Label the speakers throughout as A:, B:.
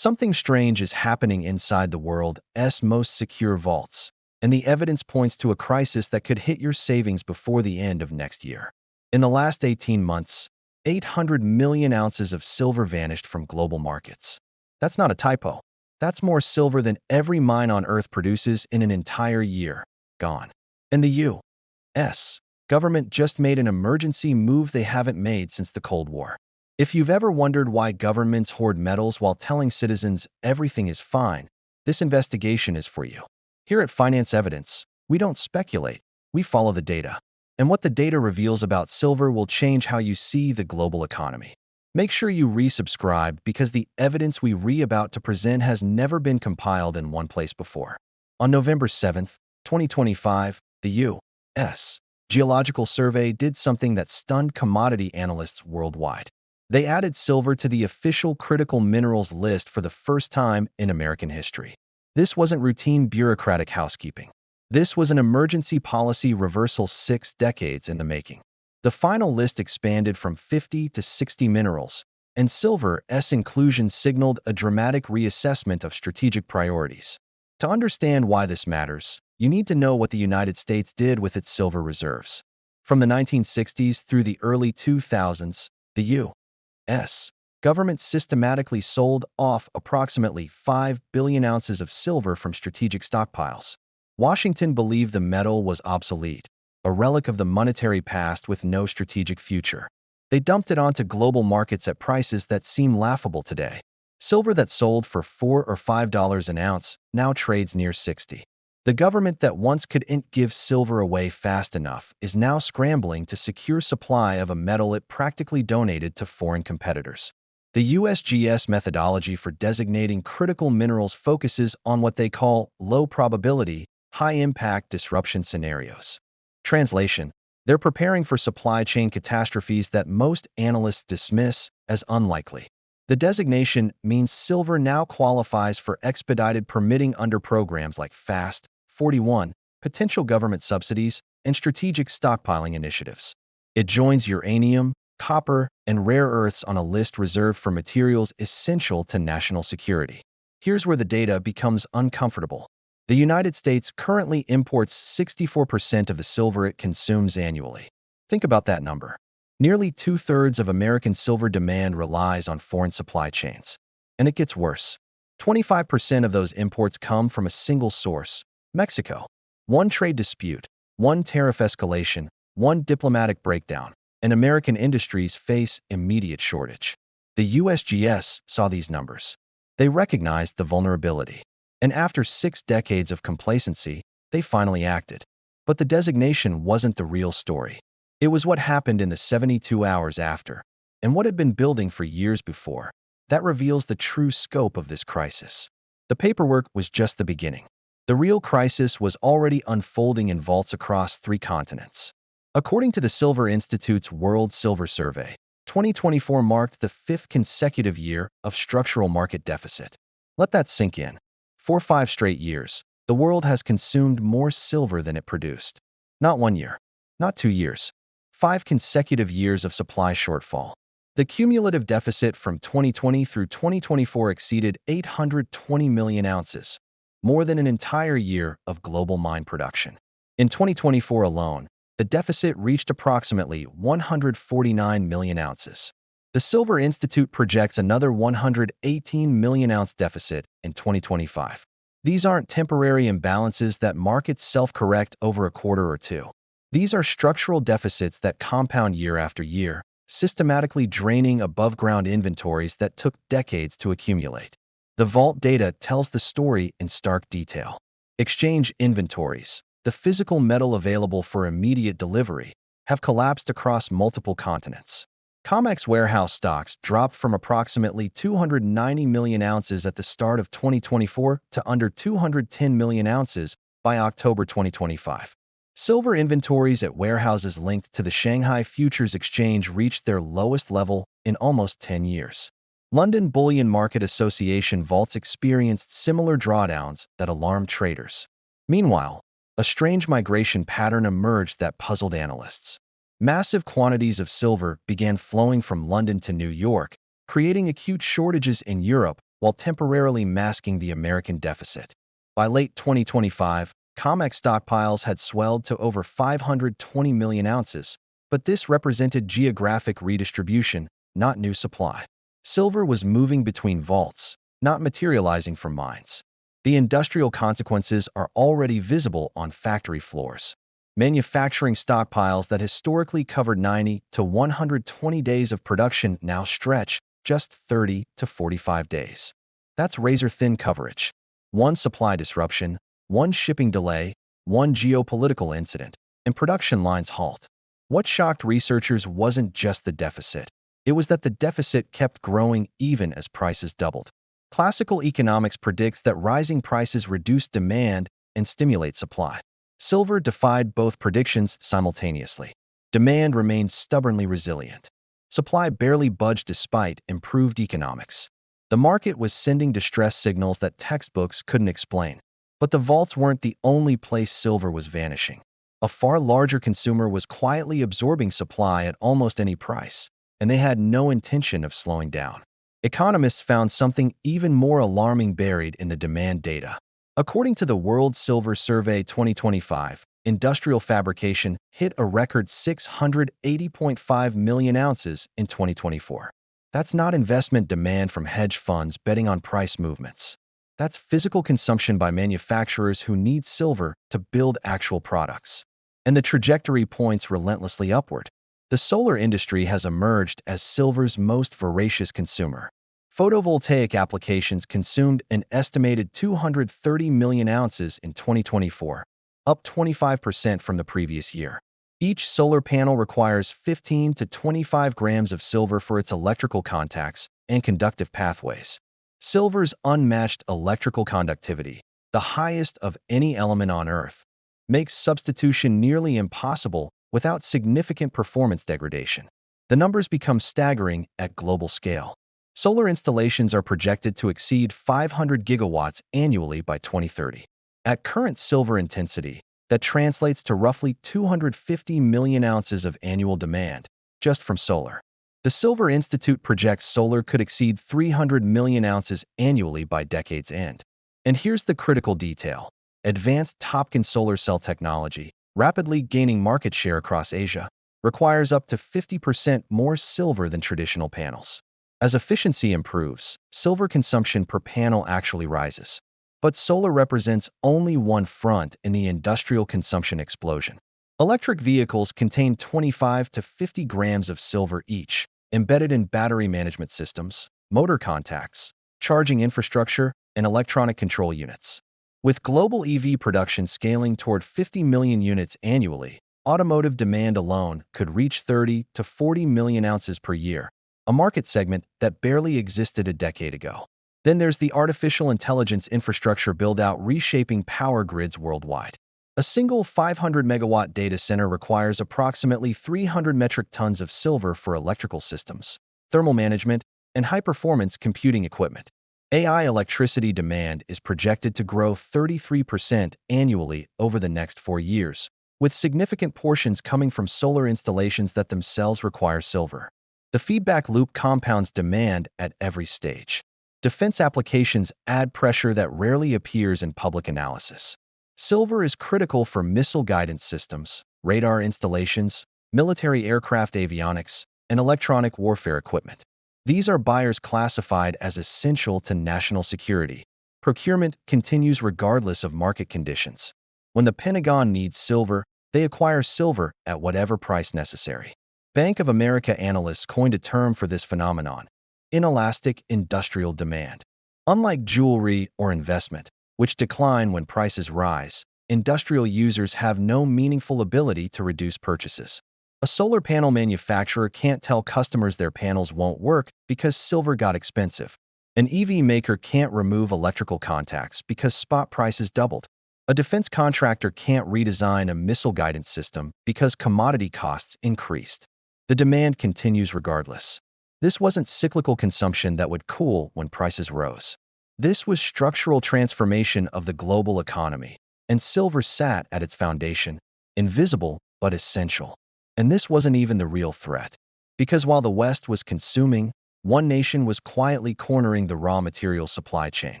A: Something strange is happening inside the world's most secure vaults, and the evidence points to a crisis that could hit your savings before the end of next year. In the last 18 months, 800 million ounces of silver vanished from global markets. That's not a typo. That's more silver than every mine on Earth produces in an entire year. Gone. And the U.S. government just made an emergency move they haven't made since the Cold War. If you've ever wondered why governments hoard metals while telling citizens everything is fine, this investigation is for you. Here at Finance Evidence, we don't speculate, we follow the data. And what the data reveals about silver will change how you see the global economy. Make sure you resubscribe because the evidence we're about to present has never been compiled in one place before. On November 7th, 2025, the U.S. Geological Survey did something that stunned commodity analysts worldwide. They added silver to the official critical minerals list for the first time in American history. This wasn't routine bureaucratic housekeeping. This was an emergency policy reversal 6 decades in the making. The final list expanded from 50 to 60 minerals, and silver's inclusion signaled a dramatic reassessment of strategic priorities. To understand why this matters, you need to know what the United States did with its silver reserves. From the 1960s through the early 2000s, the U.S. government systematically sold off approximately 5 billion ounces of silver from strategic stockpiles. Washington believed the metal was obsolete, a relic of the monetary past with no strategic future. They dumped it onto global markets at prices that seem laughable today. Silver that sold for $4 or $5 an ounce now trades near 60. The government that once couldn't give silver away fast enough is now scrambling to secure supply of a metal it practically donated to foreign competitors. The USGS methodology for designating critical minerals focuses on what they call low-probability, high-impact disruption scenarios. Translation: they're preparing for supply chain catastrophes that most analysts dismiss as unlikely. The designation means silver now qualifies for expedited permitting under programs like FAST-41, potential government subsidies, and strategic stockpiling initiatives. It joins uranium, copper, and rare earths on a list reserved for materials essential to national security. Here's where the data becomes uncomfortable. The United States currently imports 64% of the silver it consumes annually. Think about that number. Nearly 2/3 of American silver demand relies on foreign supply chains. And it gets worse. 25% of those imports come from a single source, Mexico. One trade dispute, one tariff escalation, one diplomatic breakdown, and American industries face immediate shortage. The USGS saw these numbers. They recognized the vulnerability. And after 6 decades of complacency, they finally acted. But the designation wasn't the real story. It was what happened in the 72 hours after, and what had been building for years before. That reveals the true scope of this crisis. The paperwork was just the beginning. The real crisis was already unfolding in vaults across 3 continents. According to the Silver Institute's World Silver Survey, 2024 marked the 5th consecutive year of structural market deficit. Let that sink in. For 5 straight years, the world has consumed more silver than it produced. Not 1 year, not 2 years, 5 consecutive years of supply shortfall. The cumulative deficit from 2020 through 2024 exceeded 820 million ounces, more than an entire year of global mine production. In 2024 alone, the deficit reached approximately 149 million ounces. The Silver Institute projects another 118 million ounce deficit in 2025. These aren't temporary imbalances that markets self-correct over a quarter or two. These are structural deficits that compound year after year, systematically draining above-ground inventories that took decades to accumulate. The vault data tells the story in stark detail. Exchange inventories, the physical metal available for immediate delivery, have collapsed across multiple continents. COMEX warehouse stocks dropped from approximately 290 million ounces at the start of 2024 to under 210 million ounces by October 2025. Silver inventories at warehouses linked to the Shanghai Futures Exchange reached their lowest level in almost 10 years. London Bullion Market Association vaults experienced similar drawdowns that alarmed traders. Meanwhile, a strange migration pattern emerged that puzzled analysts. Massive quantities of silver began flowing from London to New York, creating acute shortages in Europe while temporarily masking the American deficit. By late 2025, COMEX stockpiles had swelled to over 520 million ounces, but this represented geographic redistribution, not new supply. Silver was moving between vaults, not materializing from mines. The industrial consequences are already visible on factory floors. Manufacturing stockpiles that historically covered 90 to 120 days of production now stretch just 30 to 45 days. That's razor-thin coverage. One supply disruption, one shipping delay, one geopolitical incident, and production lines halt. What shocked researchers wasn't just the deficit. It was that the deficit kept growing even as prices doubled. Classical economics predicts that rising prices reduce demand and stimulate supply. Silver defied both predictions simultaneously. Demand remained stubbornly resilient. Supply barely budged despite improved economics. The market was sending distress signals that textbooks couldn't explain. But the vaults weren't the only place silver was vanishing. A far larger consumer was quietly absorbing supply at almost any price, and they had no intention of slowing down. Economists found something even more alarming buried in the demand data. According to the World Silver Survey 2025, industrial fabrication hit a record 680.5 million ounces in 2024. That's not investment demand from hedge funds betting on price movements. That's physical consumption by manufacturers who need silver to build actual products. And the trajectory points relentlessly upward. The solar industry has emerged as silver's most voracious consumer. Photovoltaic applications consumed an estimated 230 million ounces in 2024, up 25% from the previous year. Each solar panel requires 15 to 25 grams of silver for its electrical contacts and conductive pathways. Silver's unmatched electrical conductivity, the highest of any element on Earth, makes substitution nearly impossible without significant performance degradation. The numbers become staggering at global scale. Solar installations are projected to exceed 500 gigawatts annually by 2030. At current silver intensity, that translates to roughly 250 million ounces of annual demand, just from solar. The Silver Institute projects solar could exceed 300 million ounces annually by decade's end. And here's the critical detail. Advanced Topcon solar cell technology, rapidly gaining market share across Asia, requires up to 50% more silver than traditional panels. As efficiency improves, silver consumption per panel actually rises. But solar represents only one front in the industrial consumption explosion. Electric vehicles contain 25 to 50 grams of silver each, embedded in battery management systems, motor contacts, charging infrastructure, and electronic control units. With global EV production scaling toward 50 million units annually, automotive demand alone could reach 30 to 40 million ounces per year, a market segment that barely existed a decade ago. Then there's the artificial intelligence infrastructure build-out reshaping power grids worldwide. A single 500-megawatt data center requires approximately 300 metric tons of silver for electrical systems, thermal management, and high-performance computing equipment. AI electricity demand is projected to grow 33% annually over the next 4 years, with significant portions coming from solar installations that themselves require silver. The feedback loop compounds demand at every stage. Defense applications add pressure that rarely appears in public analysis. Silver is critical for missile guidance systems, radar installations, military aircraft avionics, and electronic warfare equipment. These are buyers classified as essential to national security. Procurement continues regardless of market conditions. When the Pentagon needs silver, they acquire silver at whatever price necessary. Bank of America analysts coined a term for this phenomenon: inelastic industrial demand. Unlike jewelry or investment, which decline when prices rise, industrial users have no meaningful ability to reduce purchases. A solar panel manufacturer can't tell customers their panels won't work because silver got expensive. An EV maker can't remove electrical contacts because spot prices doubled. A defense contractor can't redesign a missile guidance system because commodity costs increased. The demand continues regardless. This wasn't cyclical consumption that would cool when prices rose. This was structural transformation of the global economy, and silver sat at its foundation, invisible but essential. And this wasn't even the real threat. Because while the West was consuming, one nation was quietly cornering the raw material supply chain.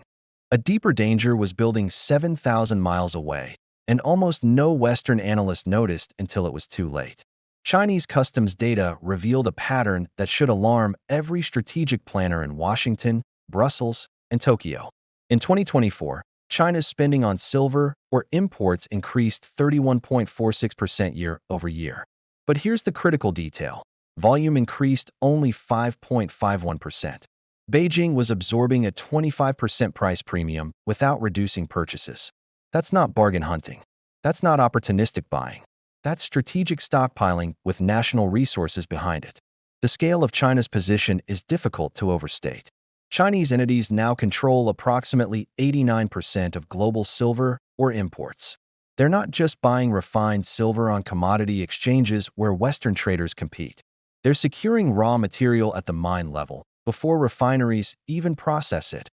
A: A deeper danger was building 7,000 miles away, and almost no Western analyst noticed until it was too late. Chinese customs data revealed a pattern that should alarm every strategic planner in Washington, Brussels, and Tokyo. In 2024, China's spending on silver or imports increased 31.46% year over year. But here's the critical detail. Volume increased only 5.51%. Beijing was absorbing a 25% price premium without reducing purchases. That's not bargain hunting. That's not opportunistic buying. That's strategic stockpiling with national resources behind it. The scale of China's position is difficult to overstate. Chinese entities now control approximately 89% of global silver or imports. They're not just buying refined silver on commodity exchanges where Western traders compete. They're securing raw material at the mine level before refineries even process it,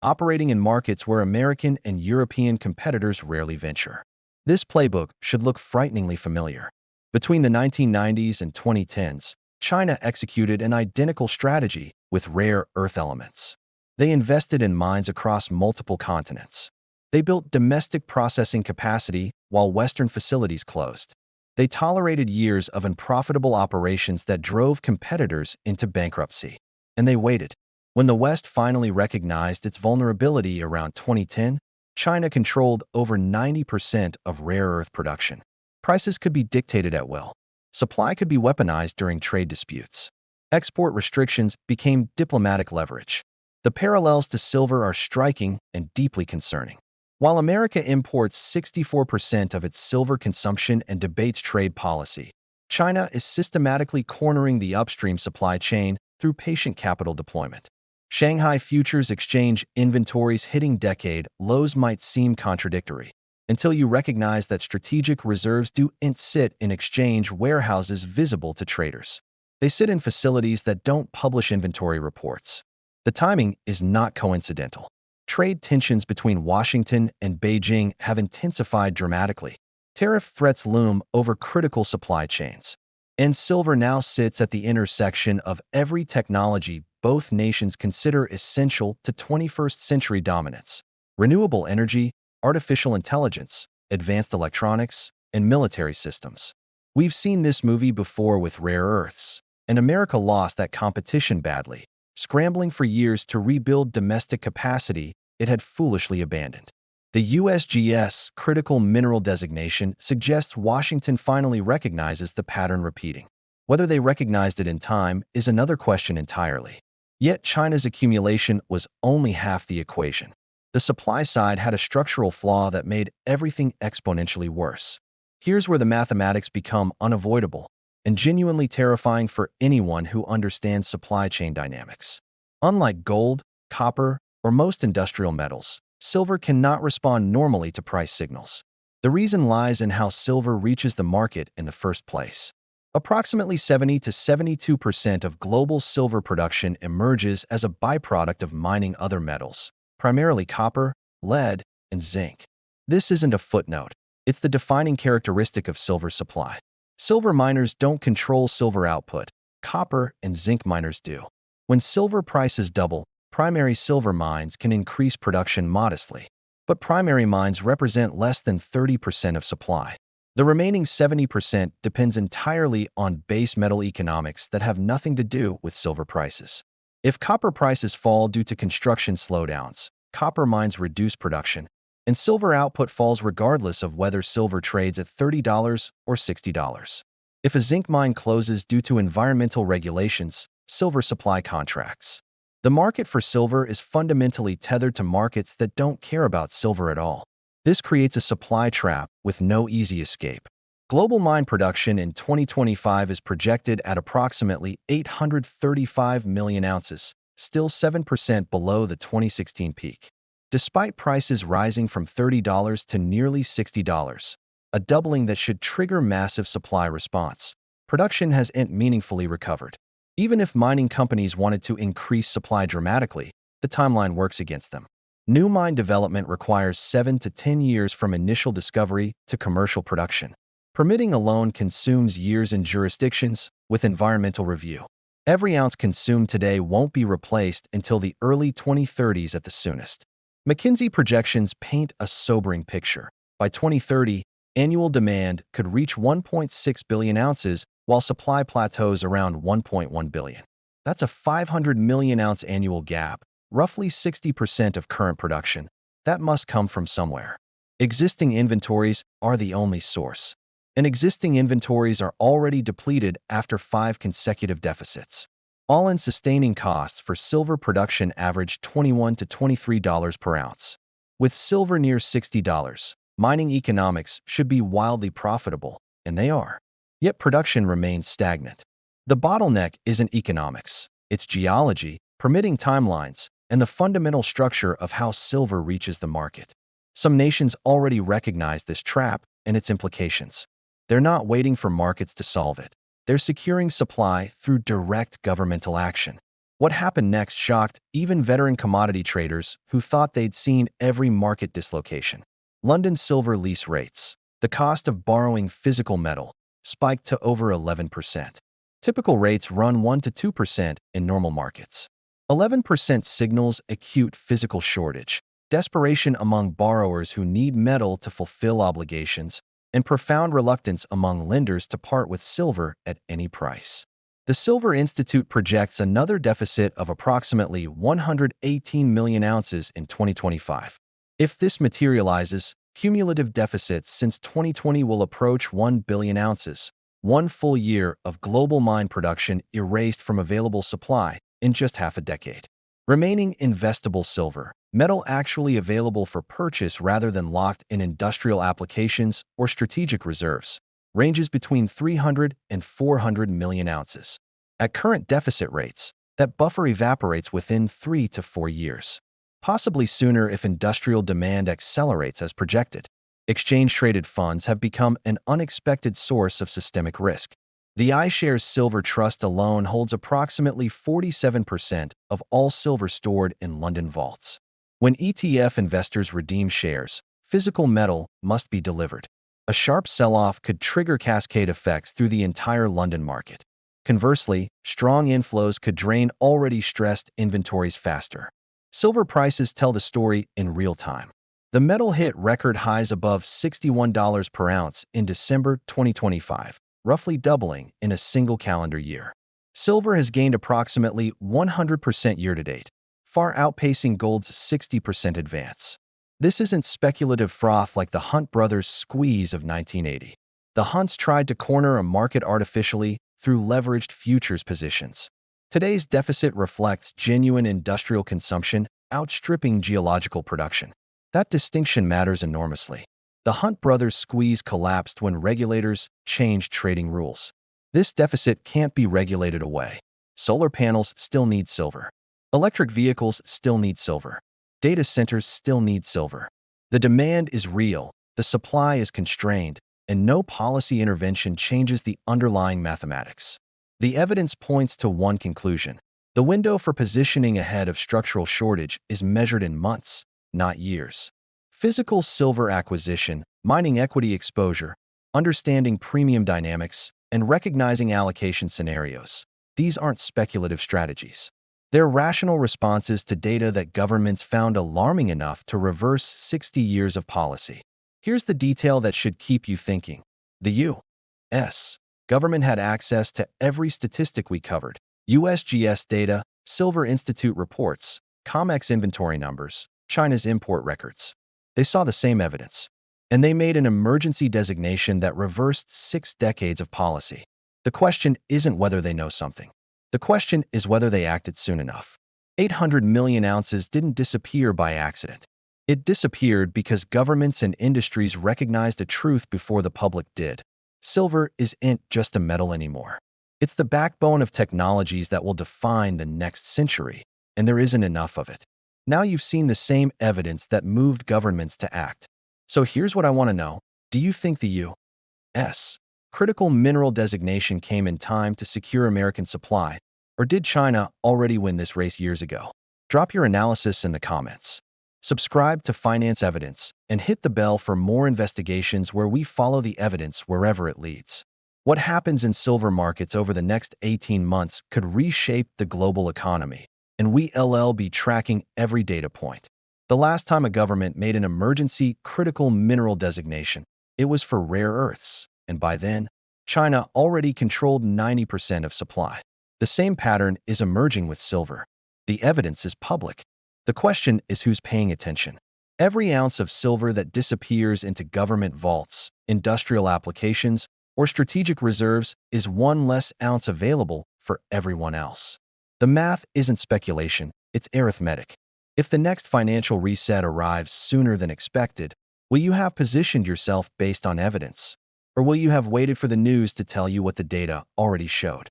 A: operating in markets where American and European competitors rarely venture. This playbook should look frighteningly familiar. Between the 1990s and 2010s, China executed an identical strategy with rare earth elements. They invested in mines across multiple continents. They built domestic processing capacity while Western facilities closed. They tolerated years of unprofitable operations that drove competitors into bankruptcy. And they waited. When the West finally recognized its vulnerability around 2010, China controlled over 90% of rare earth production. Prices could be dictated at will. Supply could be weaponized during trade disputes. Export restrictions became diplomatic leverage. The parallels to silver are striking and deeply concerning. While America imports 64% of its silver consumption and debates trade policy, China is systematically cornering the upstream supply chain through patient capital deployment. Shanghai Futures Exchange inventories hitting decade lows might seem contradictory until you recognize that strategic reserves don't sit in exchange warehouses visible to traders. They sit in facilities that don't publish inventory reports. The timing is not coincidental. Trade tensions between Washington and Beijing have intensified dramatically. Tariff threats loom over critical supply chains. And silver now sits at the intersection of every technology both nations consider essential to 21st century dominance: renewable energy, artificial intelligence, advanced electronics, and military systems. We've seen this movie before with rare earths, and America lost that competition badly, scrambling for years to rebuild domestic capacity it had foolishly abandoned. The USGS critical mineral designation suggests Washington finally recognizes the pattern repeating. Whether they recognized it in time is another question entirely. Yet China's accumulation was only half the equation. The supply side had a structural flaw that made everything exponentially worse. Here's where the mathematics become unavoidable and genuinely terrifying for anyone who understands supply chain dynamics. Unlike gold, copper, or most industrial metals, silver cannot respond normally to price signals. The reason lies in how silver reaches the market in the first place. Approximately 70 to 72% of global silver production emerges as a byproduct of mining other metals, primarily copper, lead, and zinc. This isn't a footnote. It's the defining characteristic of silver supply. Silver miners don't control silver output. Copper and zinc miners do. When silver prices double, primary silver mines can increase production modestly. But primary mines represent less than 30% of supply. The remaining 70% depends entirely on base metal economics that have nothing to do with silver prices. If copper prices fall due to construction slowdowns, copper mines reduce production, and silver output falls regardless of whether silver trades at $30 or $60. If a zinc mine closes due to environmental regulations, silver supply contracts. The market for silver is fundamentally tethered to markets that don't care about silver at all. This creates a supply trap with no easy escape. Global mine production in 2025 is projected at approximately 835 million ounces, still 7% below the 2016 peak. Despite prices rising from $30 to nearly $60, a doubling that should trigger massive supply response, production hasn't meaningfully recovered. Even if mining companies wanted to increase supply dramatically, the timeline works against them. New mine development requires 7 to 10 years from initial discovery to commercial production. Permitting alone consumes years in jurisdictions with environmental review. Every ounce consumed today won't be replaced until the early 2030s at the soonest. McKinsey projections paint a sobering picture. By 2030, annual demand could reach 1.6 billion ounces, while supply plateaus around 1.1 billion. That's a 500 million ounce annual gap, roughly 60% of current production. That must come from somewhere. Existing inventories are the only source. And existing inventories are already depleted after 5 consecutive deficits. All-in sustaining costs for silver production average $21 to $23 per ounce. With silver near $60, mining economics should be wildly profitable, and they are. Yet production remains stagnant. The bottleneck isn't economics. It's geology, permitting timelines, and the fundamental structure of how silver reaches the market. Some nations already recognize this trap and its implications. They're not waiting for markets to solve it. They're securing supply through direct governmental action. What happened next shocked even veteran commodity traders who thought they'd seen every market dislocation. London silver lease rates. The cost of borrowing physical metal spiked to over 11%. Typical rates run 1 to 2% in normal markets. 11% signals acute physical shortage, desperation among borrowers who need metal to fulfill obligations, and profound reluctance among lenders to part with silver at any price. The Silver Institute projects another deficit of approximately 118 million ounces in 2025. If this materializes, cumulative deficits since 2020 will approach 1 billion ounces, one full year of global mine production erased from available supply in just half a decade. Remaining investable silver, metal actually available for purchase rather than locked in industrial applications or strategic reserves, ranges between 300 and 400 million ounces. At current deficit rates, that buffer evaporates within 3 to 4 years, possibly sooner if industrial demand accelerates as projected. Exchange-traded funds have become an unexpected source of systemic risk. The iShares Silver Trust alone holds approximately 47% of all silver stored in London vaults. When ETF investors redeem shares, physical metal must be delivered. A sharp sell-off could trigger cascade effects through the entire London market. Conversely, strong inflows could drain already stressed inventories faster. Silver prices tell the story in real time. The metal hit record highs above $61 per ounce in December 2025, roughly doubling in a single calendar year. Silver has gained approximately 100% year-to-date, far outpacing gold's 60% advance. This isn't speculative froth like the Hunt brothers' squeeze of 1980. The Hunts tried to corner a market artificially through leveraged futures positions. Today's deficit reflects genuine industrial consumption outstripping geological production. That distinction matters enormously. The Hunt brothers' squeeze collapsed when regulators changed trading rules. This deficit can't be regulated away. Solar panels still need silver. Electric vehicles still need silver. Data centers still need silver. The demand is real, the supply is constrained, and no policy intervention changes the underlying mathematics. The evidence points to one conclusion. The window for positioning ahead of structural shortage is measured in months, not years. Physical silver acquisition, mining equity exposure, understanding premium dynamics, and recognizing allocation scenarios. These aren't speculative strategies. They're rational responses to data that governments found alarming enough to reverse 60 years of policy. Here's the detail that should keep you thinking. The U.S. government had access to every statistic we covered. USGS data, Silver Institute reports, COMEX inventory numbers, China's import records. They saw the same evidence. And they made an emergency designation that reversed 6 decades of policy. The question isn't whether they know something. The question is whether they acted soon enough. 800 million ounces didn't disappear by accident. It disappeared because governments and industries recognized a truth before the public did. Silver isn't just a metal anymore. It's the backbone of technologies that will define the next century, and there isn't enough of it. Now you've seen the same evidence that moved governments to act. So here's what I want to know. Do you think the U.S. critical mineral designation came in time to secure American supply, or did China already win this race years ago? Drop your analysis in the comments. Subscribe to Finance Evidence and hit the bell for more investigations where we follow the evidence wherever it leads. What happens in silver markets over the next 18 months could reshape the global economy, and we'll be tracking every data point. The last time a government made an emergency critical mineral designation, it was for rare earths, and by then, China already controlled 90% of supply. The same pattern is emerging with silver. The evidence is public. The question is who's paying attention. Every ounce of silver that disappears into government vaults, industrial applications, or strategic reserves is one less ounce available for everyone else. The math isn't speculation, it's arithmetic. If the next financial reset arrives sooner than expected, will you have positioned yourself based on evidence? Or will you have waited for the news to tell you what the data already showed?